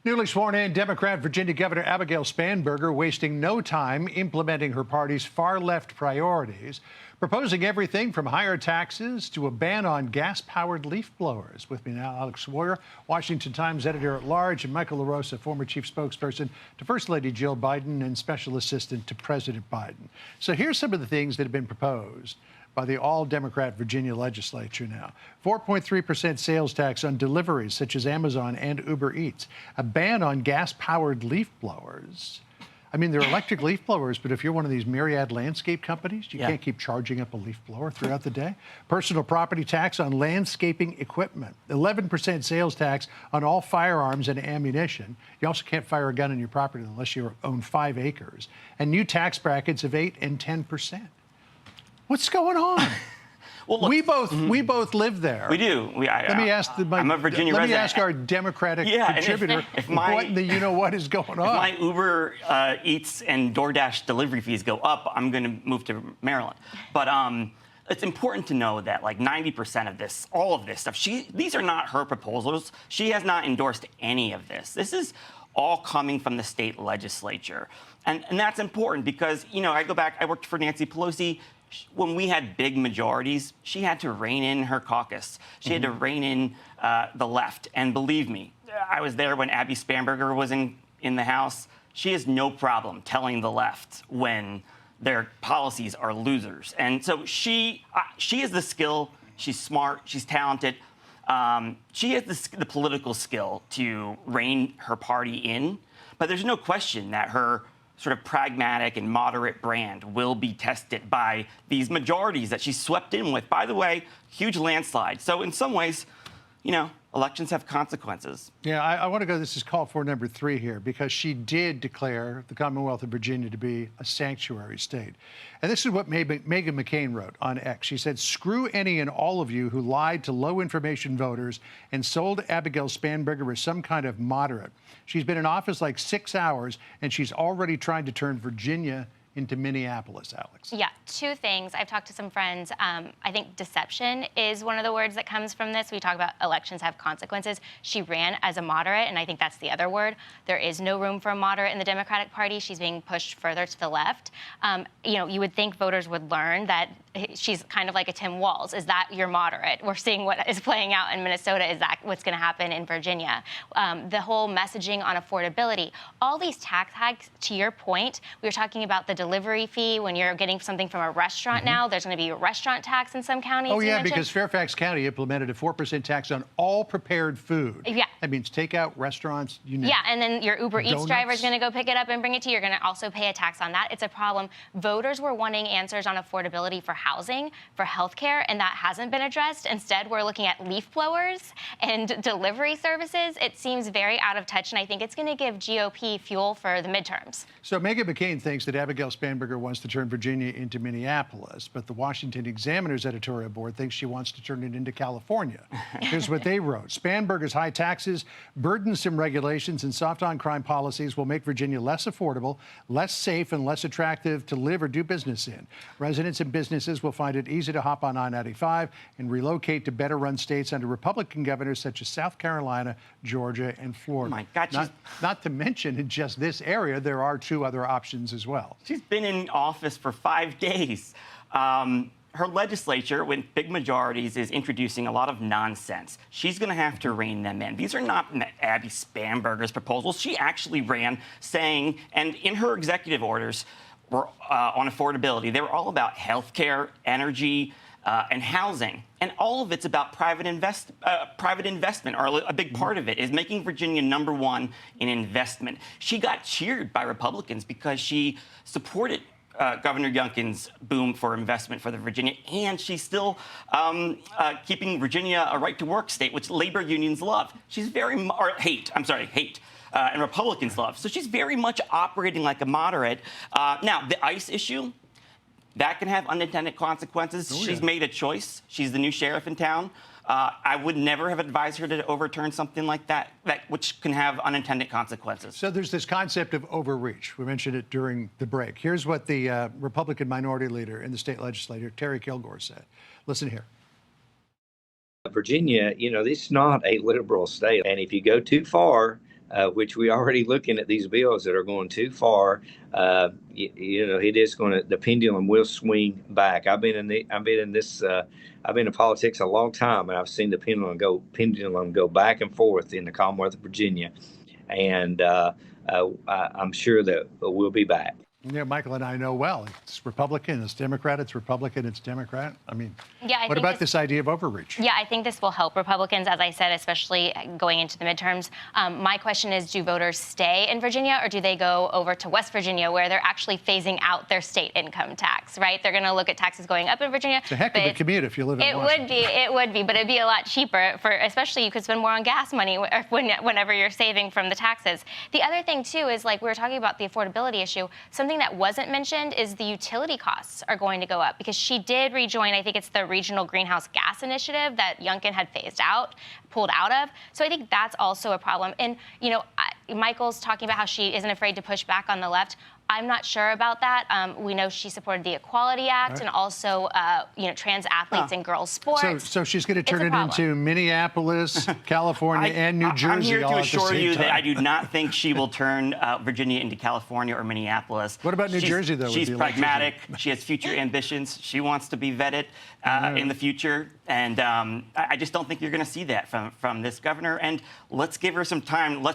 Newly sworn in Democrat Virginia Governor Abigail Spanberger wasting no time implementing her party's far left priorities, proposing everything from higher taxes to a ban on gas powered leaf blowers. With me now, Alex Warrior, Washington Times editor at large, and Michael LaRosa, former chief spokesperson to First Lady Jill Biden and special assistant to President Biden. So here's some of the things that have been proposed by the all-Democrat Virginia legislature now. 4.3% sales tax on deliveries such as Amazon and Uber Eats. A ban on gas-powered leaf blowers. I mean, they're electric leaf blowers, but if you're one of these myriad landscape companies, you can't keep charging up a leaf blower throughout the day. Personal property tax on landscaping equipment. 11% sales tax on all firearms and ammunition. You also can't fire a gun on your property unless you own 5 acres. And new tax brackets of 8 and 10%. What's going on? Well, look, we both live there. We do. Let me ask I'm a Virginia resident. Let me ask our Democratic contributor what is going on. If my Uber Eats and DoorDash delivery fees go up, I'm going to move to Maryland. But it's important to know that like 90% of this, all of this stuff, these are not her proposals. She has not endorsed any of this. This is all coming from the state legislature. And that's important because, you know, I go back, I worked for Nancy Pelosi. When we had big majorities, she had to rein in her caucus. She had to rein in the left. And believe me, I was there when Abby Spanberger was in the House. She has no problem telling the left when their policies are losers. And so she has the skill. She's smart. She's talented. She has the political skill to rein her party in. But there's no question that her sort of pragmatic and moderate brand will be tested by these majorities that she swept in with. By the way, huge landslide. So in some ways, you know, elections have consequences. Yeah, I want to go, this is call for number 3 here, because she did declare the Commonwealth of Virginia to be a sanctuary state. And this is what Meghan McCain wrote on X. She said, "Screw any and all of you who lied to low-information voters and sold Abigail Spanberger as some kind of moderate. She's been in office like 6 hours, and she's already trying to turn Virginia into Minneapolis," Alex. Yeah, 2 things. I've talked to some friends. I think deception is one of the words that comes from this. We talk about elections have consequences. She ran as a moderate, and I think that's the other word. There is no room for a moderate in the Democratic Party. She's being pushed further to the left. You know, you would think voters would learn that she's kind of like a Tim Walz. Is that your moderate? We're seeing what is playing out in Minnesota. Is that what's going to happen in Virginia? The whole messaging on affordability. All these tax hikes, to your point, we were talking about the delivery fee when you're getting something from a restaurant now. There's going to be a restaurant tax in some counties. Oh, yeah, because Fairfax County implemented a 4% tax on all prepared food. Yeah. That means takeout, restaurants, you know. Yeah, and then your Uber Eats Donuts. driver is going to go pick it up and bring it to you. You're going to also pay a tax on that. It's a problem. Voters were wanting answers on affordability for housing, for healthcare, and that hasn't been addressed. Instead, we're looking at leaf blowers and delivery services. It seems very out of touch, and I think it's going to give GOP fuel for the midterms. So Meghan McCain thinks that Abigail Spanberger wants to turn Virginia into Minneapolis, but the Washington Examiner's editorial board thinks she wants to turn it into California. Here's what they wrote. Spanberger's high taxes, burdensome regulations, and soft-on-crime policies will make Virginia less affordable, less safe, and less attractive to live or do business in. Residents and businesses will find it easy to hop on I-95 and relocate to better-run states under Republican governors such as South Carolina, Georgia, and Florida. Oh my God, not to mention, in just this area, there are 2 other options as well. She's been in office for 5 days. Her legislature, with big majorities, is introducing a lot of nonsense. She's going to have to rein them in. These are not Abby Spanberger's proposals. She actually ran saying, and in her executive orders were on affordability, they were all about health care, energy, and housing. And all of it's about private investment, or a big part of it is making Virginia #1 in investment. She got cheered by Republicans because she supported Governor Youngkin's boom for investment for the Virginia, and she's still keeping Virginia a right-to-work state, which labor unions love. She's hate, and Republicans love. So she's very much operating like a moderate. Now, the ICE issue, that can have unintended consequences. Oh, yeah. She's made a choice. She's the new sheriff in town. I would never have advised her to overturn something like that, which can have unintended consequences. So there's this concept of overreach. We mentioned it during the break. Here's what the Republican minority leader in the state legislature, Terry Kilgore, said. Listen here. Virginia, you know, this is not a liberal state. And if you go too far, which we already looking at these bills that are going too far. It is going to, the pendulum will swing back. I've been in politics a long time, and I've seen the pendulum go back and forth in the Commonwealth of Virginia, and I'm sure that we'll be back. Yeah, Michael and I know well. It's Republican, it's Democrat, it's Republican, it's Democrat. I mean, Yeah, what about this idea of overreach? Yeah, I think this will help Republicans, as I said, especially going into the midterms. My question is, do voters stay in Virginia or do they go over to West Virginia where they're actually phasing out their state income tax, right? They're going to look at taxes going up in Virginia. It's a heck of a commute if you live in Washington. It would be, but it'd be a lot cheaper especially you could spend more on gas money whenever you're saving from the taxes. The other thing, too, is like we were talking about the affordability issue. Something that wasn't mentioned is the utility costs are going to go up because she did rejoin, I think it's the Regional Greenhouse Gas Initiative that Youngkin had pulled out of. So I think that's also a problem. And, Michael's talking about how she isn't afraid to push back on the left. I'm not sure about that. We know she supported the Equality Act and also, trans athletes in girls' sports. So she's going to turn it into Minneapolis, California, and New Jersey. I'm here to all assure you at the same that I time. do not think she will turn Virginia into California or Minneapolis. What about New Jersey, though? She's with the pragmatic. electricity? She has future ambitions. She wants to be vetted in the future. And I just don't think you're going to see that from this governor. And let's give her some time.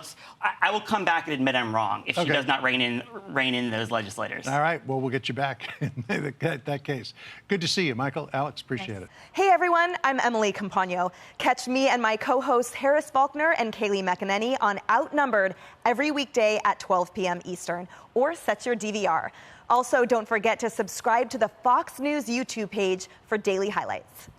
I will come back and admit I'm wrong if she does not rein in those legislators. All right. Well, we'll get you back in that case. Good to see you, Michael. Alex, appreciate it. Hey, everyone. I'm Emily Campagno. Catch me and my co-hosts Harris Faulkner and Kaylee McEnany on Outnumbered every weekday at 12 p.m. Eastern, or set your DVR. Also, don't forget to subscribe to the Fox News YouTube page for daily highlights.